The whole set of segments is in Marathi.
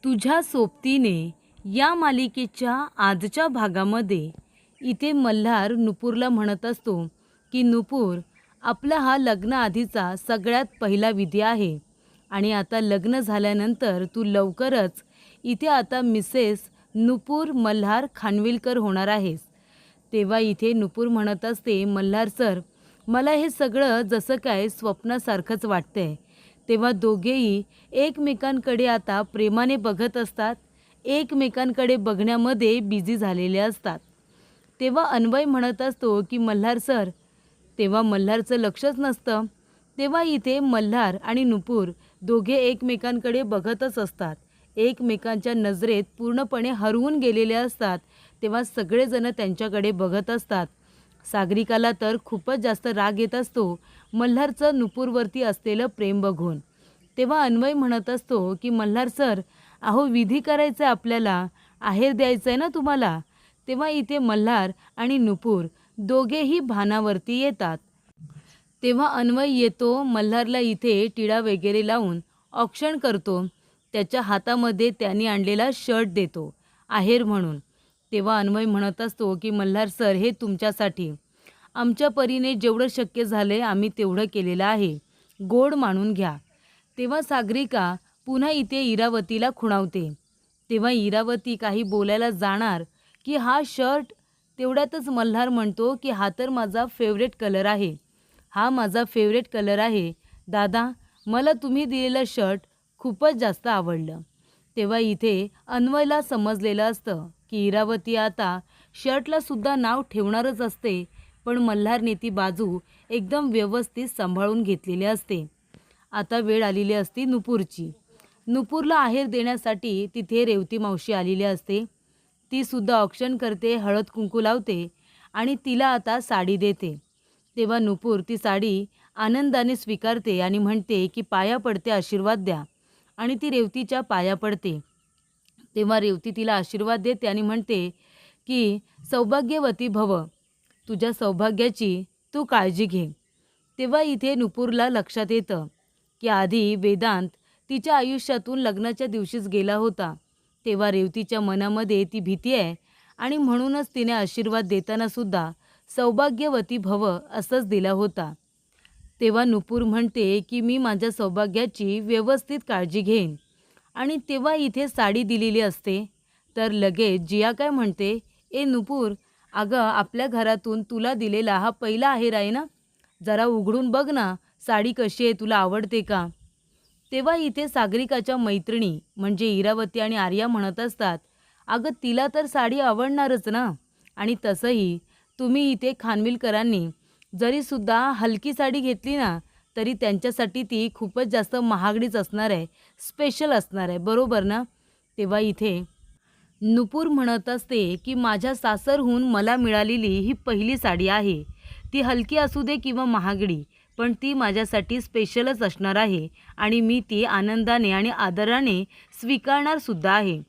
तुझ्या सोबतीने या मालिकेच्या आजच्या भागामध्ये इथे मल्हार नुपूरला म्हणत असतो की नुपूर, आपला हा लग्नाआधीचा सगळ्यात पहिला विधी आहे आणि आता लग्न झाल्यानंतर तू लवकरच इथे आता मिसेस नुपूर मल्हार खानविलकर होणार आहेस. तेव्हा इथे नुपूर म्हणत असते, मल्हार सर, मला हे सगळं जसं काय स्वप्नासारखंच वाटतंय. तेव्हा दोघेही एकमेकांकडे आता प्रेमाने बघत असतात, एकमेकांकडे बघण्यामध्ये बिझी झालेले असतात. तेव्हा अन्वय म्हणत असतो की मल्हार सर, तेव्हा मल्हारचं लक्षच नसतं. तेव्हा इथे मल्हार आणि नुपूर दोघे एकमेकांकडे बघतच असतात, एकमेकांच्या नजरेत पूर्णपणे हरवून गेलेले असतात. तेव्हा सगळेजण त्यांच्याकडे बघत असतात. सागरिकाला तर खूपच जास्त राग येत असतो मल्हारचं नुपूरवरती असलेलं प्रेम बघून. तेव्हा अन्वय म्हणत असतो की मल्हार सर, अहो विधी करायचा आहे आपल्याला, आहेर द्यायचं आहे ना तुम्हाला. तेव्हा इथे मल्हार आणि नुपूर दोघेही भानावरती येतात. तेव्हा अन्वय येतो, मल्हारला इथे टिळा वगैरे लावून औक्षण करतो. त्याच्या हातामध्ये त्यांनी आणलेला शर्ट देतो आहेर म्हणून. तेव्हा अन्वय म्हणत असतो की मल्हार सर, हे तुमच्यासाठी. आमच्या परीने जेवढं शक्य झालंय आम्ही तेवढं केलेलं आहे, गोड मानून घ्या. तेव्हा सागरिका पुन्हा इथे इरावतीला खुणावते. तेव्हा इरावती काही बोलायला जाणार की हा शर्ट, तेवढ्यातच मल्हार म्हणतो की हा तर माझा फेवरेट कलर आहे, हा माझा फेवरेट कलर आहे दादा, मला तुम्ही दिलेलं शर्ट खूपच जास्त आवडलं. तेव्हा इथे अन्वयला समजलेलं असतं की इरावती आता शर्टला सुद्धा नाव ठेवणारच असते, पण मल्हारने ती बाजू एकदम व्यवस्थित सांभाळून घेतलेली असते. आता वेळ आलेली असती नुपूरची. नुपूरला आहेर देण्यासाठी तिथे रेवती मावशी आलेली असते. ती सुद्धा औक्षण करते, हळद कुंकू लावते आणि तिला आता साडी देते. तेव्हा नुपूर ती साडी आनंदाने स्वीकारते आणि म्हणते की पाया पडते, आशीर्वाद द्या. आणि ती रेवतीच्या पाया पडते. तेव्हा रेवती तिला आशीर्वाद देते आणि म्हणते की सौभाग्यवती भव, तुझ्या सौभाग्याची तू काळजी घे. तेव्हा इथे नुपूरला लक्षात येतं की आधी वेदांत तिच्या आयुष्यातून लग्नाच्या दिवशीच गेला होता. तेव्हा रेवतीच्या मनामध्ये ती भीती आहे आणि म्हणूनच तिने आशीर्वाद देताना सुद्धा सौभाग्यवती भव असंच दिला होता. तेव्हा नुपूर म्हणते की मी माझ्या सौभाग्याची व्यवस्थित काळजी घेईन. आणि तेव्हा इथे साडी दिलेली असते. तर लगेच जिया काय म्हणते, ए नुपूर, अगं आपल्या घरातून तुला दिलेला हा पहिला आहेर आहे ना, जरा उघडून बघ ना, साडी कशी आहे, तुला आवडते का. तेव्हा इथे सागरिकाच्या मैत्रिणी म्हणजे इरावती आणि आर्या म्हणत असतात, अगं तिला तर साडी आवडणारच ना. आणि तसंही तुम्ही इथे खानविलकरांनी जरीसुद्धा हलकी साडी घेतली ना, तरी त्यांच्यासाठी ती खूपच जास्त महागडीच असणार आहे, स्पेशल असणार आहे, बरोबर ना. तेव्हा इथे नुपूर म्हणत असते की माझ्या सासरहून मला मिळालेली ही पहिली साडी आहे. ती हलकी असू दे किंवा महागडी, पण ती माझ्यासाठी स्पेशलच असणार आहे आणि मी ती आनंदाने आणि आदराने स्वीकारणार सुद्धा आहे.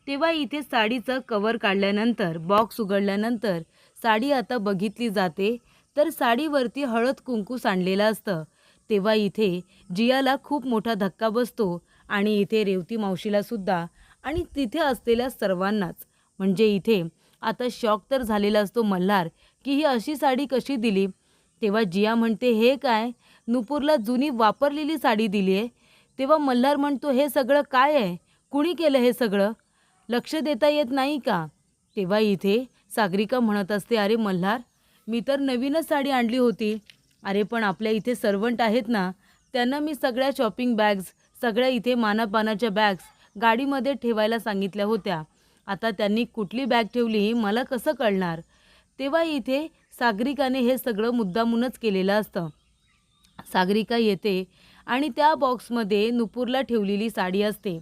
तेव्हा इथे साडीचं कवर काढल्यानंतर, बॉक्स उघडल्यानंतर साडी आता बघितली जाते. तर साडीवरती हळद कुंकू सांडलेलं असतं. तेव्हा इथे जियाला खूप मोठा धक्का बसतो आणि इथे रेवती मावशीला सुद्धा आणि तिथे असलेल्या सर्वांनाच. म्हणजे इथे आता शॉक तर झालेला असतो मल्हार की ही अशी साडी कशी दिली. तेव्हा जिया म्हणते, हे काय, नुपूरला जुनी वापरलेली साडी दिली आहे. तेव्हा मल्हार म्हणतो, हे सगळं काय आहे, कुणी केलं हे सगळं, लक्ष देता येत नाही का. तेव्हा इथे सागरिका म्हणत असते, अरे मल्हार, मी तर नवीनच साडी आणली होती. अरे पण आपल्या इथे सर्वंट आहेत ना, त्यांना मी सगळ्या शॉपिंग बॅग्स, सगळ्या इथे मानापानाच्या बॅग्स गाडीमध्ये ठेवायला सांगितल्या होत्या. आता त्यांनी कुठली बॅग ठेवली मला कसं कळणार. तेव्हा इथे सागरिकाने हे सगळं मुद्दामूनच केलेलं असतं. सागरिका येते आणि त्या बॉक्समध्ये नुपूरला ठेवलेली साडी असते.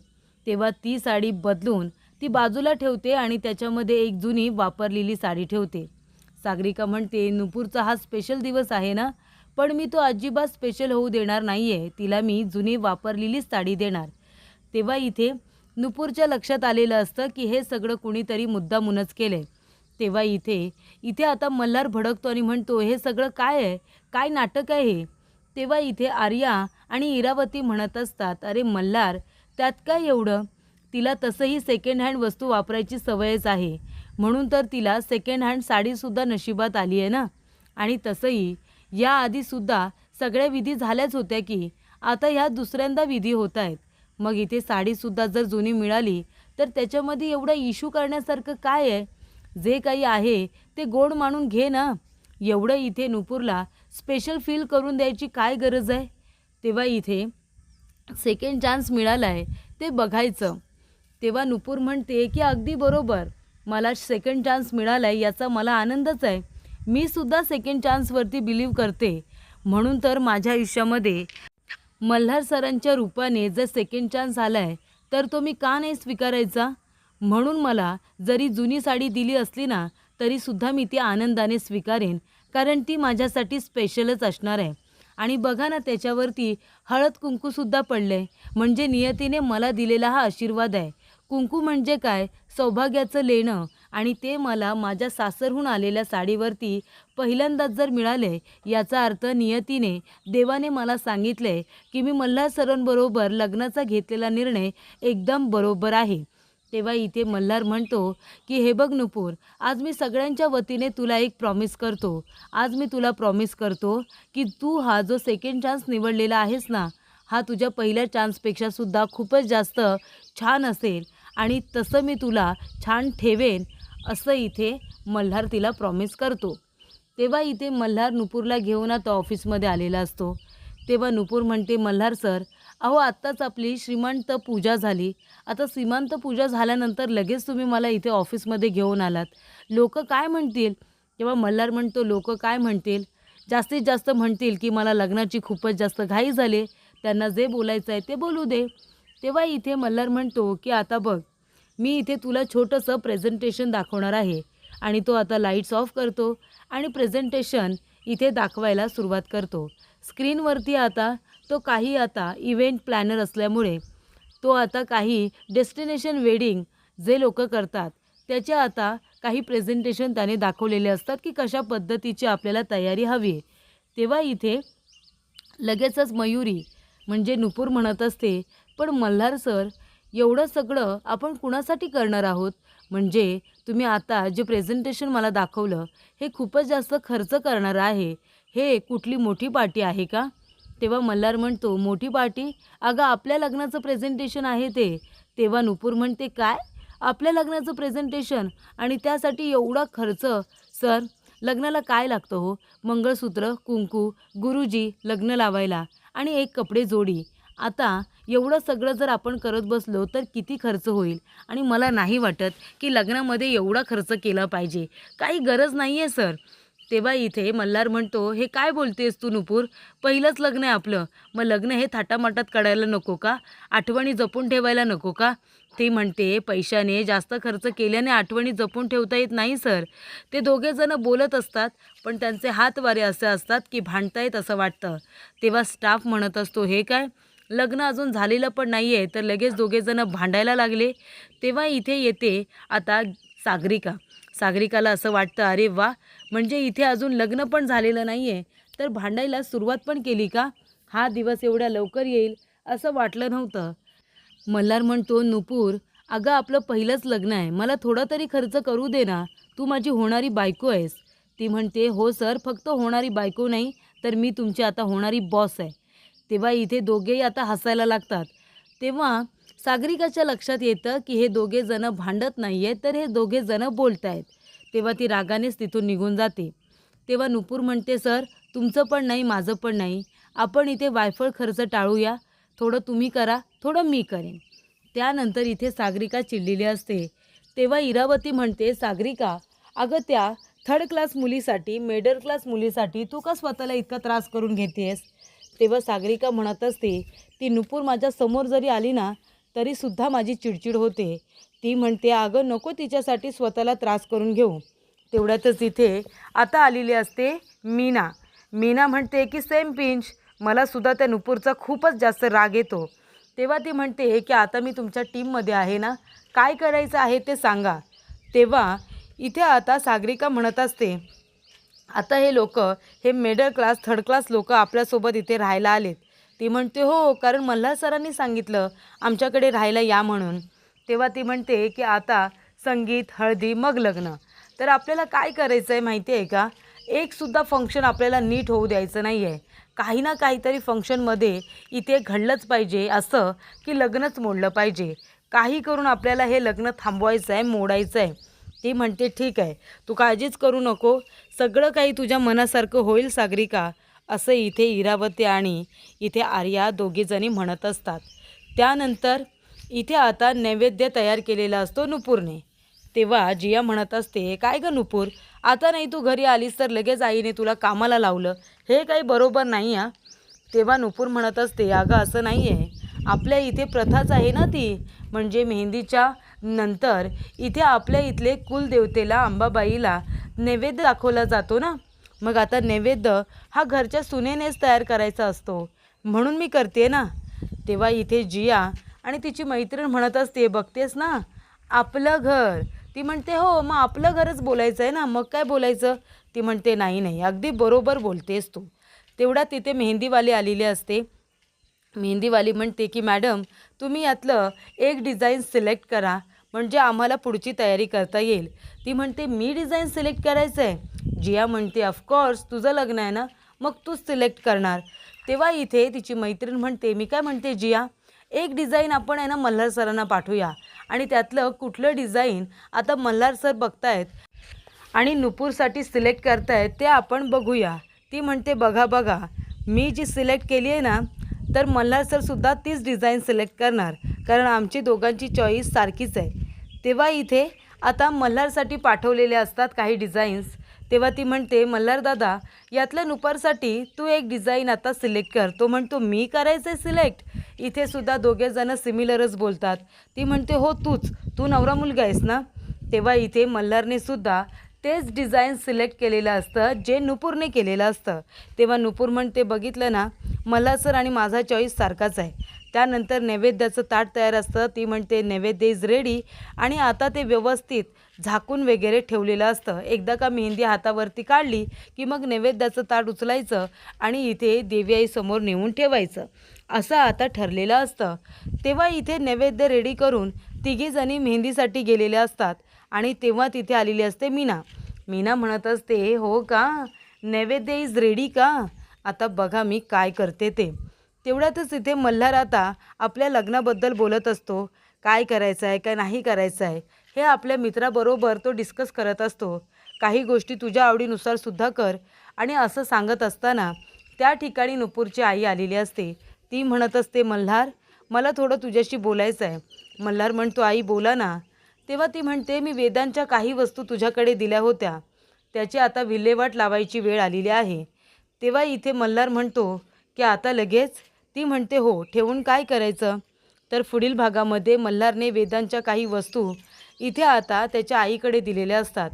तेव्हा ती साडी बदलून ती बाजूला ठेवते आणि त्याच्यामध्ये एक जुनी वापरलेली साडी ठेवते. सागरिका म्हणते, नुपूरचा हा स्पेशल दिवस आहे ना, पण मी तो अजिबात स्पेशल होऊ देणार नाही आहे, तिला मी जुनी वापरलेलीच साडी देणार. तेव्हा इथे नुपूरच्या लक्षात आलेलं असतं की हे सगळं कुणीतरी मुद्दामूनच केलं. तेव्हा इथे इथे आता मल्हार भडकतो आणि म्हणतो, हे सगळं काय आहे, काय नाटक आहे हे. तेव्हा इथे आर्या आणि इरावती म्हणत असतात, अरे मल्हार, त्यात काय एवढं, तिला तसंही सेकंड हँड वस्तू वापरायची सवयच आहे, म्हणून तर तिला सेकंड हँड साडीसुद्धा नशिबात आली आहे ना. आणि तसंही याआधीसुद्धा सगळ्या विधी झाल्याच होत्या की आता ह्या दुसऱ्यांदा विधी होत आहेत. मग इथे साडीसुद्धा जर जुनी मिळाली तर त्याच्यामध्ये एवढा इश्यू करण्यासारखं काय आहे? जे काही आहे ते गोड मानून घे ना. एवढं इथे नुपूरला स्पेशल फील करून द्यायची काय गरज आहे? तेव्हा इथे सेकंड चान्स मिळाला आहे ते बघायचं. तेव्हा नुपूर म्हणते की अगदी बरोबर, मला सेकंड चान्स मिळाला आहे याचा मला आनंदच आहे. मी सुद्धा सेकंड चान्सवरती बिलीव्ह करते. म्हणून तर माझ्या आयुष्यामध्ये मल्हार सरांच्या रूपाने जर सेकंड चान्स आला आहे तर तो मी का नाही स्वीकारायचा? म्हणून मला जरी जुनी साडी दिली असली ना तरीसुद्धा मी ती आनंदाने स्वीकारेन, कारण ती माझ्यासाठी स्पेशलच असणार आहे. आणि बघा ना त्याच्यावरती हळद कुंकूसुद्धा पडलं आहे, म्हणजे नियतीने मला दिलेला हा आशीर्वाद आहे. कुंकू म्हणजे काय? सौभाग्याचं लेणं. आणि ते मला माझ्या सासरहून आलेल्या साडीवरती पहिल्यांदाच जर मिळाले याचा अर्थ नियतीने, देवाने मला सांगितले की मी मल्हार सरांबरोबर लग्नाचा घेतलेला निर्णय एकदम बरोबर आहे. तेव्हा इथे मल्हार म्हणतो की हे बघ नुपूर, आज मी सगळ्यांच्या वतीने तुला एक प्रॉमिस करतो. आज मी तुला प्रॉमिस करतो की तू हा जो सेकंड चान्स निवडलेला आहेस ना, हा तुझ्या पहिल्या चान्सपेक्षा सुद्धा खूपच जास्त छान असेल आणि तसं मी तुला छान ठेवेन, असं इथे मल्हार तिला प्रॉमिस करतो. तेव्हा इथे मल्हार नुपूरला घेऊन आता ऑफिसमध्ये आलेला असतो. तेव्हा नुपूर म्हणते, मल्हार सर, अहो आत्ताच आपली श्रीमंत पूजा झाली. आता श्रीमंत पूजा झाल्यानंतर लगेच तुम्ही मला इथे ऑफिसमध्ये घेऊन आलात. लोक काय म्हणतील? तेव्हा मल्हार म्हणतो, लोक काय म्हणतील? जास्तीत जास्त म्हणतील की मला लग्नाची खूपच जास्त घाई झाली, त्यांना जे बोलायचं आहे ते बोलू दे. तेव्हा इथे मल्हार म्हणतो की आता बघ, मी इथे तुला छोटंसं प्रेझेंटेशन दाखवणार आहे. आणि तो आता लाईट्स ऑफ करतो आणि प्रेझेंटेशन इथे दाखवायला सुरुवात करतो. स्क्रीनवरती आता तो काही आता इव्हेंट प्लॅनर असल्यामुळे तो आता काही डेस्टिनेशन वेडिंग जे लोक करतात त्याचे आता काही प्रेझेंटेशन त्याने दाखवलेले असतात की कशा पद्धतीची आपल्याला तयारी हवी आहे. तेव्हा इथे लगेचच मयुरी म्हणजे नुपूर म्हणत असते, पण मल्हार सर, एवढं सगळं आपण कुणासाठी करणार आहोत? म्हणजे तुम्ही आता जे प्रेझेंटेशन मला दाखवलं हे खूपच जास्त खर्च करणार आहे. हे कुठली मोठी पार्टी आहे का? तेव्हा मल्हार म्हणतो, मोठी पार्टी? अगं आपल्या लग्नाचं प्रेझेंटेशन आहे ते. तेव्हा नुपूर म्हणते, काय? आपल्या लग्नाचं प्रेझेंटेशन आणि त्यासाठी एवढा खर्च? सर, लग्नाला काय लागतं हो? मंगळसूत्र, कुंकू, गुरुजी लग्न लावायला आणि एक कपडे जोडी. आता एवढं सगळं जर आपण करत बसलो तर किती खर्च होईल? आणि मला नाही वाटत की लग्नामध्ये एवढा खर्च केला पाहिजे. काही गरज नाही आहे सर. तेव्हा इथे मल्हार म्हणतो, हे काय बोलतेस तू नुपूर? पहिलंच लग्न आहे आपलं, मग लग्न हे थाटामाटात काढायला नको का? आठवणी जपून ठेवायला नको का? ती म्हणते, पैशाने जास्त खर्च केल्याने आठवणी जपून ठेवता येत नाही सर. ते दोघेजणं बोलत असतात पण त्यांचे हातवारे असे असतात की भांडतायत असं वाटतं. तेव्हा स्टाफ म्हणत असतो, हे काय? लग्न अजून झालेलं पण नाही आहे तर लगेच दोघेजणं भांडायला लागले. तेव्हा इथे येते आता सागरिका. सागरिकाला असं वाटतं, अरे वा, म्हणजे इथे अजून लग्न पण झालेलं नाही आहे तर भांडायला सुरुवात पण केली का? हा दिवस एवढ्या लवकर येईल असं वाटलं नव्हतं. मल्हार म्हणतो, नुपूर, अगं आपलं पहिलंच लग्न आहे, मला थोडा तरी खर्च करू दे ना, तू माझी होणारी बायको आहेस. ती म्हणते, हो सर, फक्त होणारी बायको नाही तर मी तुमची आता होणारी बॉस आहे. तेव्हा इथे दोघेही आता हसायला लागतात. तेव्हा सागरिकाच्या लक्षात येतं की हे दोघे जण भांडत नाही आहेत तर हे दोघे जण बोलत आहेत. तेव्हा ती रागानेच तिथून निघून जाते. तेव्हा नुपूर म्हणते, सर, तुमचं पण नाही माझं पण नाही, आपण इथे वायफळ खर्च टाळूया. थोडं तुम्ही करा, थोडं मी करेन. त्यानंतर इथे सागरिका चिडलेली असते. तेव्हा इरावती म्हणते, सागरिका, अगं त्या थर्ड क्लास मुलीसाठी, मिडल क्लास मुलीसाठी तू का स्वतःला इतका त्रास करून घेतेस? तेव्हा सागरिका म्हणत असते, ती नुपूर माझ्या समोर जरी आली ना तरीसुद्धा माझी चिडचिड होते. ती म्हणते, अगं नको तिच्यासाठी स्वतःला त्रास करून घेऊ. तेवढ्यातच इथे आता आलेली असते मीना. मीना म्हणते की सेम पिंच, मलासुद्धा त्या नुपूरचा खूपच जास्त राग येतो. तेव्हा ती म्हणते की आता मी तुमच्या टीममध्ये आहे ना, काय करायचं आहे ते सांगा. तेव्हा इथे आता सागरिका म्हणत असते, आता हे लोक, हे मिडल क्लास थर्ड क्लास लोक आपल्यासोबत इथे राहायला आलेत. ती म्हणते, हो, कारण मल्हार सरांनी सांगितलं आमच्याकडे राहायला या म्हणून. तेव्हा ती म्हणते की आता संगीत, हळदी, मग लग्न. तर आपल्याला काय करायचं आहे माहिती आहे का? एकसुद्धा फंक्शन आपल्याला नीट होऊ द्यायचं नाही आहे. काही ना काहीतरी फंक्शनमध्ये इथे घडलंच पाहिजे असं, की लग्नच मोडलं पाहिजे. काही करून आपल्याला हे लग्न थांबवायचं आहे, मोडायचं आहे. ती म्हणते ठीक आहे, तू काळजीच करू नको, सगळं काही तुझ्या मनासारखं होईल सागरिका, असं इथे इरावती आणि इथे आर्या दोघीजणी म्हणत असतात. त्यानंतर इथे आता नैवेद्य तयार केलेला असतो नुपूरने. तेव्हा जिया म्हणत असते, काय गं नुपूर, आता नाही तू घरी आलीस तर लगेच आईने तुला कामाला लावलं, हे काही बरोबर नाही हां. तेव्हा नुपूर म्हणत असते, अगं असं नाही आहे, आपल्या इथे प्रथाच आहे ना ती, म्हणजे मेहंदीच्या नंतर इथे आपल्या इथले कुलदेवतेला अंबाबाईला नैवेद्य दाखवला जातो ना. मग आता नैवेद्य हा घरच्या सुनेनेच तयार करायचा असतो, म्हणून मी करते ना. तेव्हा इथे जिया आणि तिची मैत्रीण म्हणत असते, बघतेस ना आपलं घर. ती म्हणते हो, मग आपलं घरच बोलायचं आहे ना, मग काय बोलायचं. ती म्हणते नाही नाही, अगदी बरोबर बोलतेस तू. तेवढ्या तिथे मेहंदीवाली आलेली असते. मेहंदीवाली म्हणते की मॅडम, तुम्ही यातलं एक डिझाईन सिलेक्ट करा, म्हणजे आम्हाला पुढची तयारी करता येईल. ती म्हणते मी डिझाईन सिलेक्ट करायचं आहे. जिया म्हणते ऑफकोर्स, तुझं लग्न आहे ना, मग तूच सिलेक्ट करणार. तेव्हा इथे तिची मैत्रीण म्हणते, मी काय म्हणते जिया, एक डिझाईन आपण आहे ना मल्हार सरांना पाठवूया, आणि त्यातलं कुठलं डिझाईन आता मल्हार सर बघतायत आणि नुपूरसाठी सिलेक्ट करतायत ते आपण बघूया. ती म्हणते बघा बघा, मी जी सिलेक्ट केली आहे ना, तर मल्हार सरसुद्धा तीच डिझाईन सिलेक्ट करणार, कारण आमची दोघांची चॉईस सारखीच आहे. तेव्हा इथे आता मल्हारसाठी पाठवलेले असतात काही डिझाईन्स. तेव्हा ती म्हणते, मल्हार दादा, यातल्या नुपूरसाठी तू एक डिझाईन आता सिलेक्ट कर. तो म्हणतो मी करायचं आहे सिलेक्ट. इथे सुद्धा दोघेजणं सिमिलरच बोलतात. ती म्हणते हो तूच, तू नवरा मुलगा आहेस ना. तेव्हा इथे मल्हारने सुद्धा तेच डिझाईन सिलेक्ट केलेलं असतं जे नुपूरने केलेलं असतं. तेव्हा नुपूर म्हणते, बघितलं ना, मल्हार सर आणि माझा चॉईस सारखाच आहे. त्यानंतर नैवेद्याचं ताट तयार असतं. ती म्हणते नैवेद्य इज रेडी, आणि आता ते व्यवस्थित झाकून वगैरे ठेवलेलं असतं. एकदा का मेहंदी हातावरती काढली की मग नैवेद्याचं ताट उचलायचं आणि इथे देवी आईसमोर नेऊन ठेवायचं, असं आता ठरलेलं असतं. तेव्हा इथे नैवेद्य रेडी करून तिघीजणी मेहंदीसाठी गेलेल्या असतात, आणि तेव्हा तिथे आलेली असते मीना. मीना म्हणत असते, हो का, नैवेद्य इज रेडी का, आता बघा मी काय करते ते. तेवढ्यातच इथे मल्हार आता आपल्या लग्नाबद्दल बोलत असतो. काय करायचं आहे, काय नाही करायचं आहे, हे आपल्या मित्राबरोबर तो डिस्कस करत असतो. काही गोष्टी तुझ्या आवडीनुसार सुद्धा कर, आणि असं सांगत असताना त्या ठिकाणी नुपूरची आई आलेली असते. ती म्हणत असते, मल्हार, मला थोडं तुझ्याशी बोलायचं आहे. मल्हार म्हणतो, आई बोला ना. तेव्हा ती म्हणते, मी वेदांच्या काही वस्तू तुझ्याकडे दिल्या होत्या, त्याची आता विल्हेवाट लावायची वेळ आलेली आहे. तेव्हा इथे मल्हार म्हणतो की आता लगेच. ती म्हणते हो, ठेवून काय करायचं. तर पुढील भागामध्ये मल्हारने वेदांच्या काही वस्तू इथे आता त्याच्या आईकडे दिलेल्या असतात.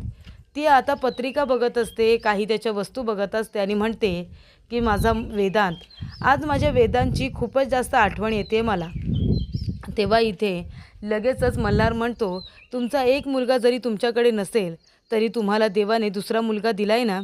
ती आता पत्रिका बघत असते, काही त्याच्या वस्तू बघत असते, आणि म्हणते की माझा वेदांत, आज माझ्या वेदांची खूपच जास्त आठवण येते मला. तेव्हा इथे लगेचच मल्हार म्हणतो, तुमचा एक मुलगा जरी तुमच्याकडे नसेल तरी तुम्हाला देवाने दुसरा मुलगा दिलाय ना.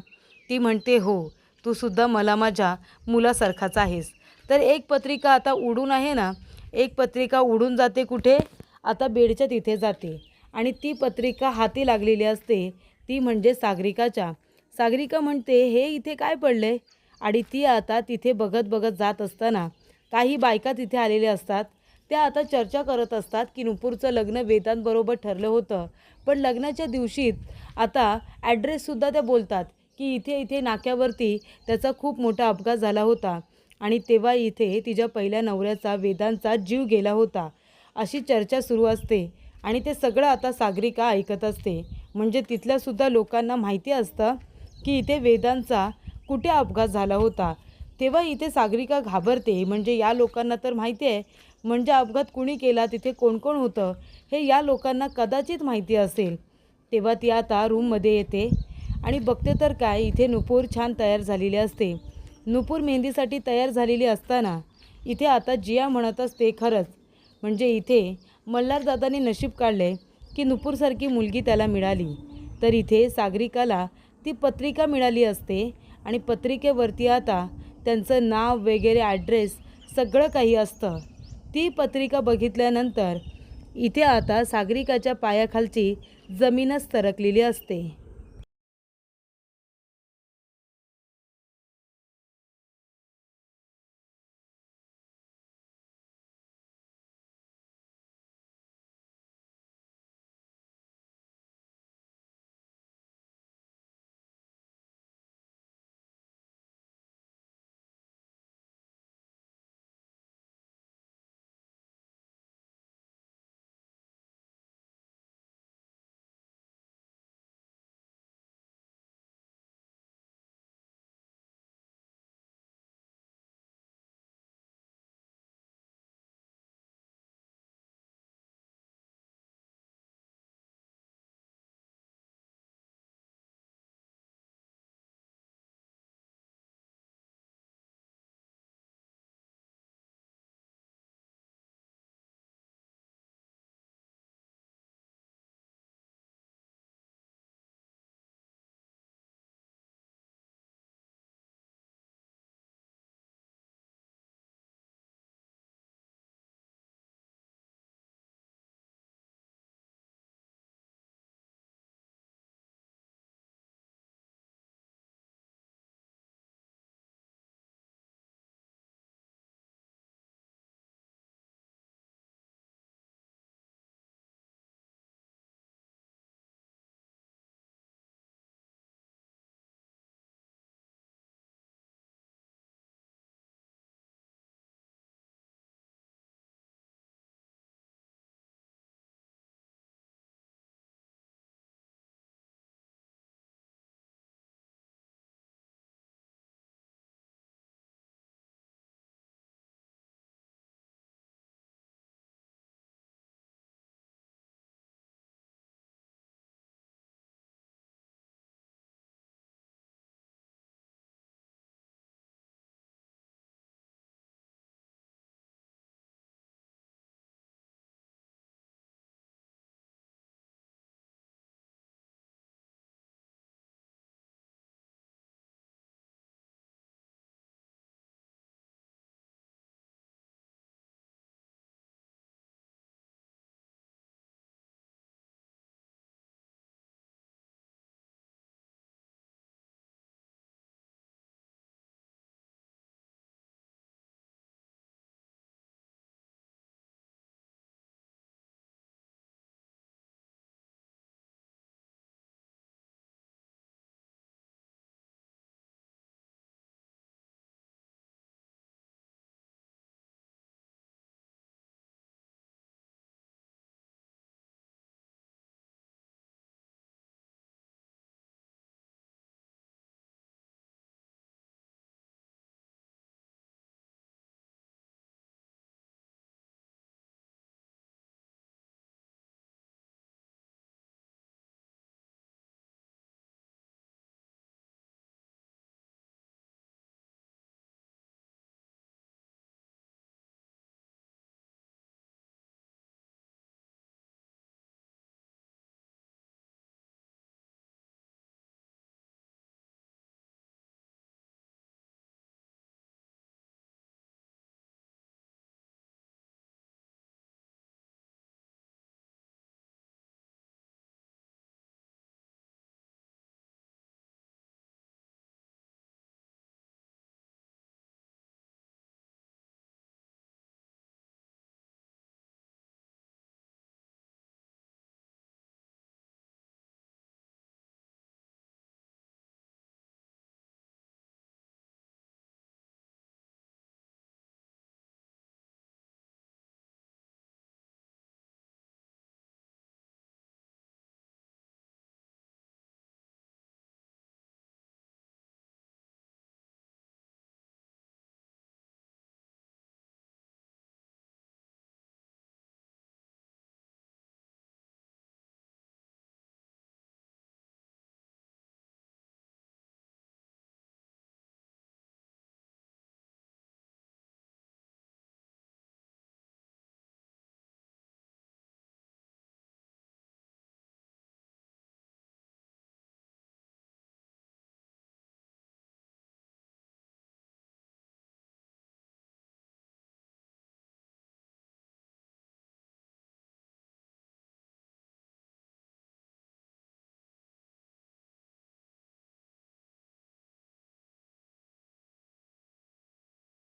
ती म्हणते हो, तू सुद्धा मला माझ्या मुलासारखाच आहेस. तर एक पत्रिका आता उडून आहे ना, एक पत्रिका उडून जाते कुठे, आता बेडच्या तिथे जाते, आणि ती पत्रिका हाती लागलेली असते, ती म्हणजे सागरिकाच्या. सागरिका म्हणते, हे इथे काय पडले, आणि ती आता तिथे बघत बघत जात असताना काही बायका तिथे आलेल्या असतात. त्या आता चर्चा करत असतात की नुपूरचं लग्न वेदांतबरोबर ठरलं होतं, पण लग्नाच्या दिवशी आता ॲड्रेससुद्धा त्या बोलतात की इथे इथे नाक्यावरती त्याचा खूप मोठा अपघात झाला होता, आणि तेव्हा इथे तिच्या पहिल्या नवऱ्याचा वेदांचा जीव गेला होता, अशी चर्चा सुरू असते. आणि ते सगळं आता सागरिका ऐकत असते. म्हणजे तिथल्यासुद्धा लोकांना माहिती असतं की इथे वेदांचा कुठे अपघात झाला होता. तेव्हा इथे सागरिका घाबरते, म्हणजे या लोकांना तर माहिती आहे, म्हणजे अपघात कुणी केला, तिथे कोण कोण होतं, हे या लोकांना कदाचित माहिती असेल. तेव्हा ती आता रूममध्ये येते आणि बघते तर काय, इथे नुपूर छान तयार झालेली असते. नुपूर मेहंदीसाठी तयार झालेली असताना इथे आता जिया म्हणत असते, खरंच म्हणजे इथे मल्हारदादांनी नशीब काढले की नुपूरसारखी मुलगी त्याला मिळाली. तर इथे सागरिकाला ती पत्रिका मिळाली असते, आणि पत्रिकेवरती आता त्यांचं नाव वगैरे ॲड्रेस सगळं काही असतं. ती पत्रिका बघितल्यानंतर इथे आता सागरिकाच्या पायाखालची जमीनच सरकलेली असते.